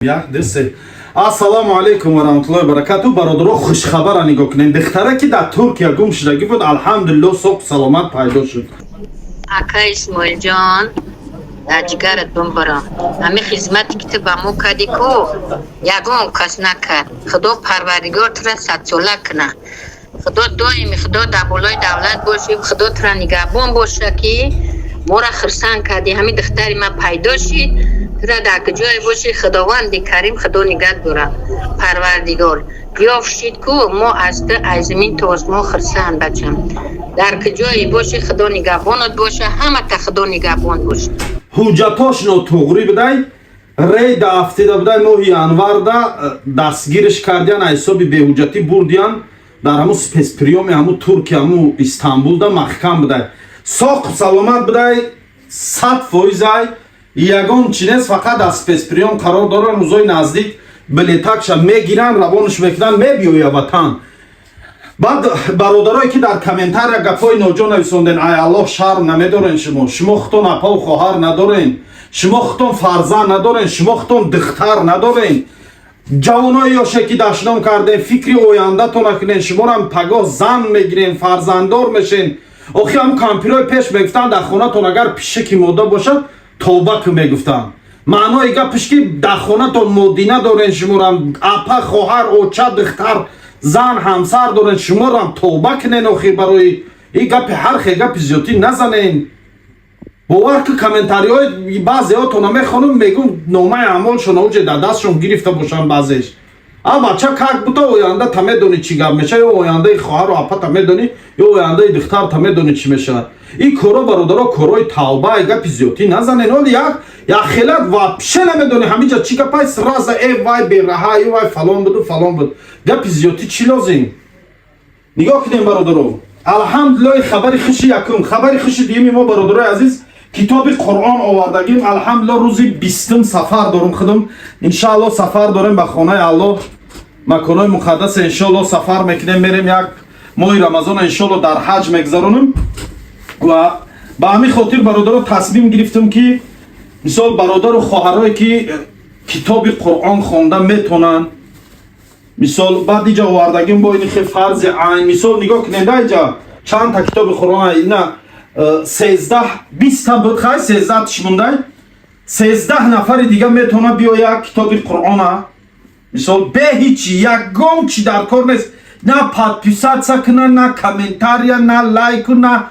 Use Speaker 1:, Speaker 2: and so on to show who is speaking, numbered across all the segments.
Speaker 1: Ассалому алейкум ва раҳматуллоҳи ва баракатуҳ. Бародаро хушхабара нигоҳ кунед. Духтаре ки дар Туркия гум шудагӣ буд, алҳамдулиллоҳ соҳ саломат пайдо шуд.
Speaker 2: Ака Исмоилҷон, дар ҷигаратон барам. Ҳамин хизмате ки ту ба мо кардӣ ку ягон кас накард. Худо парвардигор тура садсола куна. Худо доими худо дар болои давлат бошӣ, худо тура нигаҳбон боша ки мора хурсанд кардӣ. Ҳамин духтари ман пайдо шид. Тура дар куҷое бошӣ, худованди карим худо нигаҳ дора. Парвардигор биёфшид ку мо аз ту аз замин то осмон хурсанд бачам. Дар куҷое бошӣ, худо нигаҳбонат боша, ҳамата худо нигаҳбон боша.
Speaker 1: Ҳуҷҷатош нотуғри будай, рейда афтида будай моҳи январда дастгириш кардиян, ҳисоби беҳуҷҷатӣ бурдиян дар ҳамун спецприёми ҳамун Туркия, ҳамун Истамбулда маҳкам будай. Соқ саломат будай, 100%. Ягон чи нест, фақат аз спецприём қарор дорад, рӯзои наздик билетакша мегиранд, равонаш мекунанд, мебиёяд ватан. баъд бародарое ки дар комментария гапҳои ноҷо нависонден, ай Аллоҳ шарм намедорен шумо худтон апаву хоҳар надорен, шумо худтон фарзанд надорен, шумо худтон духтар надорен. ҷавонои ёше ки дашном карден, фикри ояндатон накунен, шуморам пагоҳ зан мегирен, фарзанддор мешен. охи ҳам кампирҳои пеш мегуфтанд дар хонатон агар пишаки мода бошад тобак мегуфтанд. маънои гапиш ки дар хонатон модина дорен, шуморам апа хоҳар оча духтар зан ҳамсар дорен, шуморам тобак кунен. охир барои ин гапи ҳархе гапи зиёдтӣ назанен. бовар ки комментариҳои баъзеҳотона мехонам, мегӯм номаи аъмолшона уҷе дар дастшон гирифта бошанд баъзеш. бача как бута оянда та медонӣ чӣ гап меша, ё ояндаи хоҳару апа та медонӣ, ё ояндаи духтар та медонӣ чӣ мешавад. ин коро бародаро корои тавбаи гапи зиёдтӣ назанен. оли як хелак вообще намедонӣ ҳамиҷа чӣ гапай сраза вай бераҳа, вай фалон буду фалон буд. гапи зиёдтӣ чӣ лозим? нигоҳ кунем бародаро. алҳамдулиллоҳи хабари хуши якум. хабари хуши дуюми мо бародарои азиз, китоби Қуръон овардагим. алҳамдулиллоҳ рӯзи 20 сафар дорум худум. иншааллоҳ сафар дорем ба хонаи Аллоҳ, маконои муқаддас иншааллоҳ сафар мекунем, мерем як моҳи рамазона иншааллоҳ дар ҳаҷ мегзаронем. ва ба ҳамин хотир бародаро тасмим гирифтам ки мисол бародару хоҳарое ки китоби Қуръон хонда метонанд, мисол баъд иҷа овардагим бо ин хе фарзи айн, мисол нигоҳ кунеда иҷа чанд та китоби Қуръон ина 13-20 буд, хай 13 тиш мундай, 13 нафари дига метавонад биёяд китоби Қуръона, мисол бе ҳеҷ ягон чи дар кор нест, на подписатсия кунанд, на комментария, на лайку, на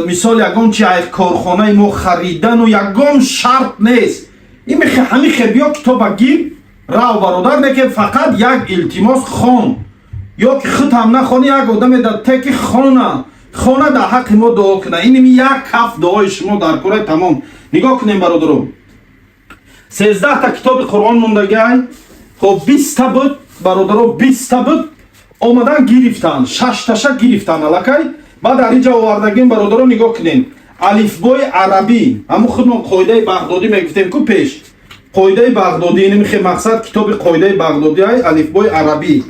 Speaker 1: мисол ягон чи ай корхонаи мо харидану ягон шарт нест. ин ҳамин хе биё китоба гир рав бародар неке, фақат як илтимос хон, ё ки худ ҳам нахони, як одаме дар теки хона дар ҳаққи мо дуо куна. ин як каф дуои шумо дар кораи тамом. нигоҳ кунем бародаро, 13 та китоби Қуръон мондагиай. хоб 20 та буд бародаро, 20 та буд омадан гирифтанд, 6 таша гирифтанд аллакай. баъд дар инҷа овардагим бародаро нигоҳ кунем, алифбои арабӣ, ҳамун худмон қоидаи бағдодӣ мегуфтем ку пеш, қоидаи бағдодӣ, ин мехе мақсад китоби қоидаи бағдодӣ ай алифбои арабӣ.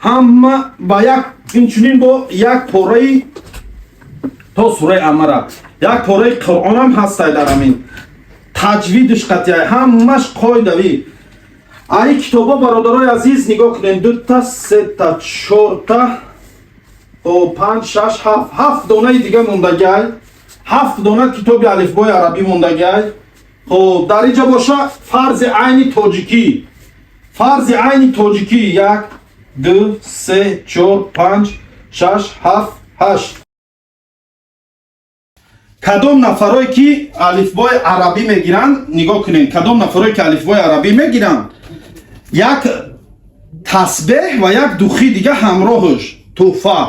Speaker 1: ҳама ба як инчунин бо як пораи то сураи амара, як пораи Қуръонам ҳастай дар ҳамин таҷвидиш қатъиай, ҳамаш қоидави. ай китобо бародарои азиз нигоҳ кунем, 2 та 3 та 4 та 5 6 7 донаи дига мондагиай, 7 дона китоби алифбои арабӣ мондагиай. хоб дар инҷа боша фарзи айни тоҷикӣ, фарзи айни тоҷикӣ 1 2 3 4 5 6 7 8. кадом нафарое ки алифбои арабӣ мегиранд, нигоҳ кунем, кадом нафарое ки алифбои арабӣ мегиранд, як тасбеҳ ва як духӣ дига ҳамроҳаш тӯҳфа.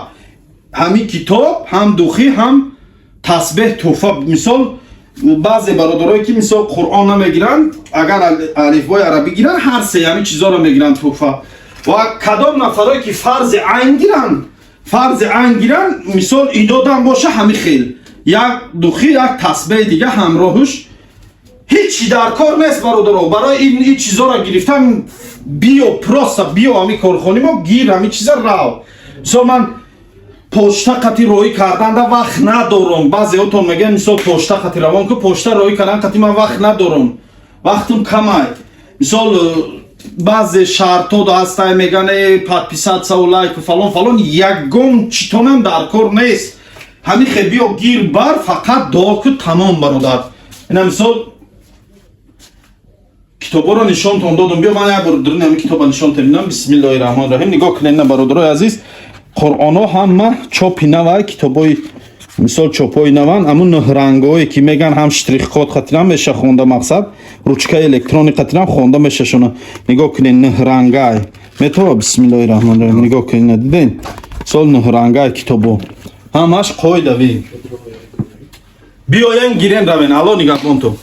Speaker 1: ҳамин китоб ҳам духӣ ҳам тасбеҳ тӯҳфа. мисол баъзе бародарое ки мисол Қуръон намегиранд, агар алифбои арабӣ гиранд, ҳар се ҳамин чизоро мегиранд тӯҳфа. ва кадом нафарое ки фарзи айн гиранд, фарзи айн гиранд, мисол идодам боша ҳамин хел, як духӣ як тасбеҳи дига ҳамроҳаш. ҳеҷи дар кор нест бародаро, барои ин чизоро гирифтам биё просто биё ҳамин корхони мо гир ҳамин чиза рав. мисол ман почта қати роҳӣ карданда вақт надорам. баъзеҳотон мегӯянд мисол почта қати равон ку почта роҳӣ кардан қати ман вақт надорам, вақтам камай. мисол баъзе шартҳо ҳастай меган подписатсия лайку фалон ягон читонам дар кор нест. ҳамин хебиё гир бар фақат дуо ку тамом бародар. ина мисол китоборо нишонтон додам. биё ман як бор дурин ҳамин китобро нишонтем бинам. бисмиллоҳи раҳмони раҳим. нигоҳ кунед бародарои азиз, қуръонҳо ҳама чопи навай, китобҳои мисол чопҳои наван, амун рангаҳое ки меган ҳам штрихкод хатирам меша хонда, мақсад ручкаи электрони хатирам хонда мешашона. нигоҳ кунед рангай метава. бисмиллоҳи раҳмони раҳим. нигоҳ кунед, диден сол рангай китобо ҳамаш қоидави. биёян гирен равен. алло нигаҳбонтон.